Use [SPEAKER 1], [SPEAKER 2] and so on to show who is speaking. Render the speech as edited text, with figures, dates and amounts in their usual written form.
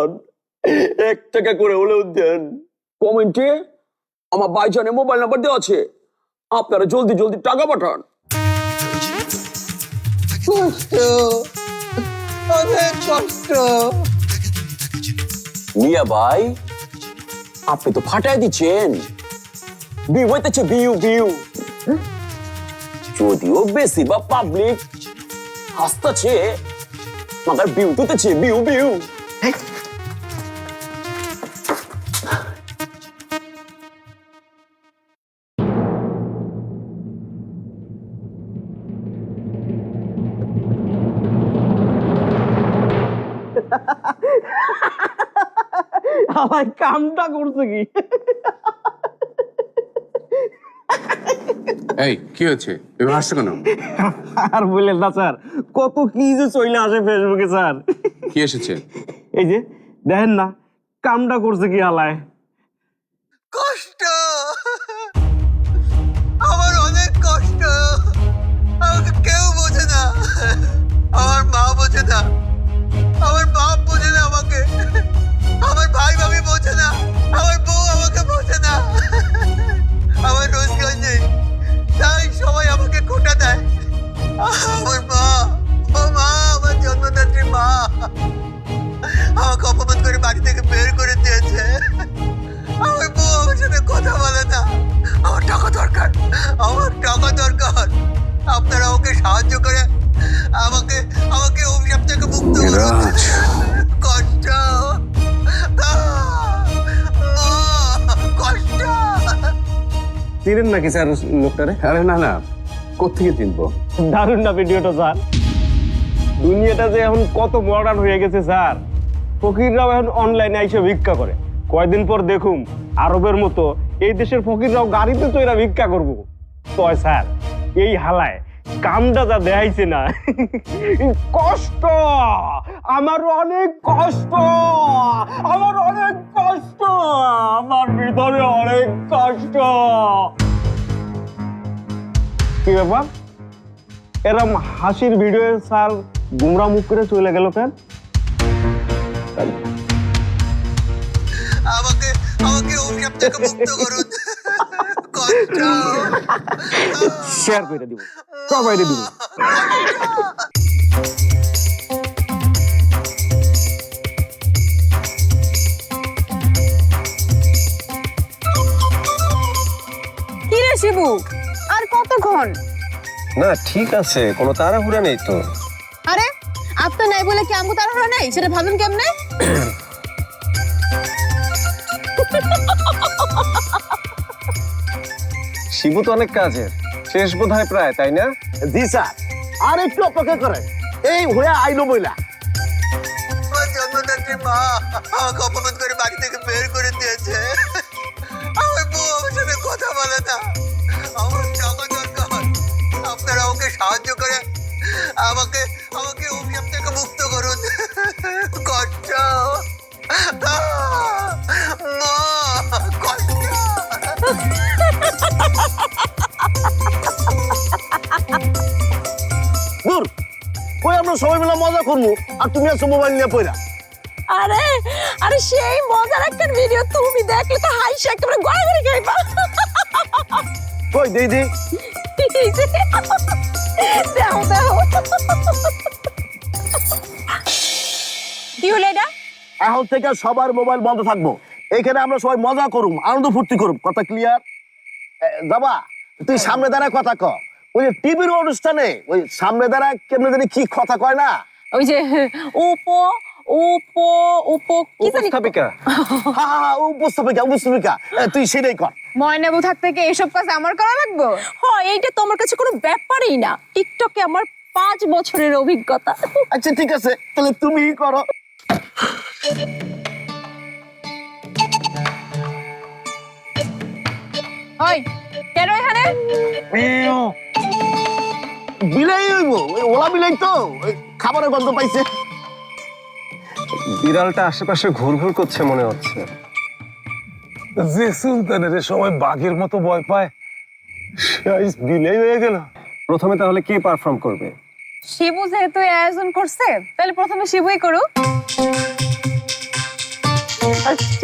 [SPEAKER 1] 1 টাকা করে হলেও দেন। কমেন্টে আমার ভাইজানের মোবাইল নাম্বার দেওয়া আছে, আপনারা জলদি জলদি টাকা পাঠান।
[SPEAKER 2] কষ্ট, অনেক কষ্ট।
[SPEAKER 1] মিয়া ভাই, আপনি তো ফাটাই দিচ্ছেন। বিউ হইতেছে, বিউ বিউ। যদিও বেশি বা পাবলিক হাসতেছে, মাগার বিউ তুতেছে, বিউ বিউ।
[SPEAKER 3] আমার কামটা করছে কি?
[SPEAKER 4] এই কি হচ্ছে, এবার হাসছো কেন?
[SPEAKER 3] আর বললেন না স্যার, কত কি যে চলে আসে ফেসবুকে স্যার।
[SPEAKER 4] কি এসেছে?
[SPEAKER 3] এই যে দেখেন না, কামটা করছে কি হালায়।
[SPEAKER 2] কষ্ট, আমার অনেক কষ্ট। আমাকে কেউ বোঝে না, আমার মা বোঝে না, আমার বাপ বোঝে না আমাকে, আমার ভাই ভাবি বোঝে না, আমার বউ আমাকে বোঝে না। আমার রোজগার নেই, তাই সবাই আমাকে খোঁটা দেয়। আমার মা, ও মা, আমার জন্মদাত্রী মা আমাকে অপমান করে বাড়ি থেকে বের করে দিয়েছে। আমার বউ আমার সাথে কথা বলে না। আমার টাকা দরকার, আমার টাকা দরকার। আপনারা ওকে সাহায্য করে আমাকে আমাকে অভিশাপ থেকে মুক্ত করুন। কষ্ট, কষ্ট।
[SPEAKER 3] চিনেন নাকি স্যার লোকটারে?
[SPEAKER 4] আরে না না, কোত্থেকে চিনবো?
[SPEAKER 3] দারুণ না ভিডিওটা স্যার? দুনিয়াটা যে এখন কত মডার্ন হয়ে গেছে স্যার। ফকিররাও এখন অনলাইনে এসে ভিক্ষা করে। কয়দিন পর দেখুন আরবের মতো এই দেশের ফকিররাও গাড়িতে চড়া ভিক্ষা করবো। তয় স্যার, এই হালায় কামটা যা দেখাইছে না, কষ্ট, আমার অনেক কষ্ট, আমার অনেক কষ্ট, আমার ভিতরে অনেক কষ্ট। কি ব্যাপার, এরম হাসির ভিডিও স্যার গুমরা মুখ করে চলে গেল কেন?
[SPEAKER 2] আমাকে আমাকে অভিশাপ থেকে মুক্ত করুন। কষ্ট,
[SPEAKER 3] শেয়ার করে দিব, সবাইকে দিব।
[SPEAKER 5] কি রে শিবু, আর কতক্ষণ?
[SPEAKER 6] না ঠিক আছে, কোনো তাড়াহুড়া নেই তো।
[SPEAKER 5] আরে আপনার নাই বলে কি আমগো তাড়াহুড়া নাই, সেটা ভাবেন কেমনে?
[SPEAKER 6] শিবু তো অনেক কাজের, শেষ বোধ হয় প্রায়, তাই না?
[SPEAKER 1] জি স্যার, আর একটু অপেক্ষা করেন, এই হয়ে আইলো বইলা।
[SPEAKER 2] আমার জন্মদাত্রী মা আমাকে অপমান করে বাড়ি থেকে বের করে দিয়েছে। আমার বউ আমার সাথে কথা বলে না। আমার টাকা দরকার, আপনারা ওকে সাহায্য করে আমাকে আমাকে অভিশাপ থেকে মুক্ত করুন। কষ্ট, মা, কষ্ট।
[SPEAKER 1] দূর, কই আমরা সবাই মিলে মজা করবো আর তুমি আছো মোবাইল নিয়ে পড়া।
[SPEAKER 5] আরে আরে সেই মজার একটা ভিডিও, তুমি দেখলে তো হাসি একেবারে গড়াগড়ি খাইবা।
[SPEAKER 1] কই দেই দেই।
[SPEAKER 5] দাও দাও। কি হলো এটা?
[SPEAKER 1] এখন থেকে সবার মোবাইল বন্ধ থাকবো, এখানে আমরা সবাই মজা করুম, আনন্দ ফুর্তি করুম। কথা ক্লিয়ার? যাবা তুই সামনে দাঁড়ায় কথা ক। ওই যে টিভির অনুষ্ঠানে ওই সামনে দাঁড়ায় কেমনে জানি কি কথা কয় না,
[SPEAKER 5] ওই যে উপো উপো উপো কি জানি।
[SPEAKER 6] উপস্থাপিকা।
[SPEAKER 1] হ্যাঁ উপস্থাপিকা উপস্থাপিকা, তুই সেটাই কর।
[SPEAKER 5] ময়নাবু থাকতে কি এসব কাজ আমার করা লাগবে? হ্যাঁ, এইটা তো আমার কাছে কোনো ব্যাপারই না। টিকটকে আমার 5 বছরের অভিজ্ঞতা।
[SPEAKER 1] আচ্ছা ঠিক আছে, তাহলে তুমিই করো।
[SPEAKER 5] ওই কেন এখানে?
[SPEAKER 1] বিলাই হইব, ওই ওলা বিলাই তো, ওই খাবারের গন্ধ পাইছে।
[SPEAKER 6] বিড়ালটা আশেপাশে ঘুরঘুর করছে মনে হচ্ছে।
[SPEAKER 7] যে সুলতানের সবাই বাঘের মতো ভয় পায়, সে বিলাই হয়ে গেল।
[SPEAKER 6] প্রথমে তাহলে কে পারফর্ম করবে?
[SPEAKER 5] শিবু যেহেতু এই আয়োজন করছে, তাহলে প্রথমে শিবুই করুক। আর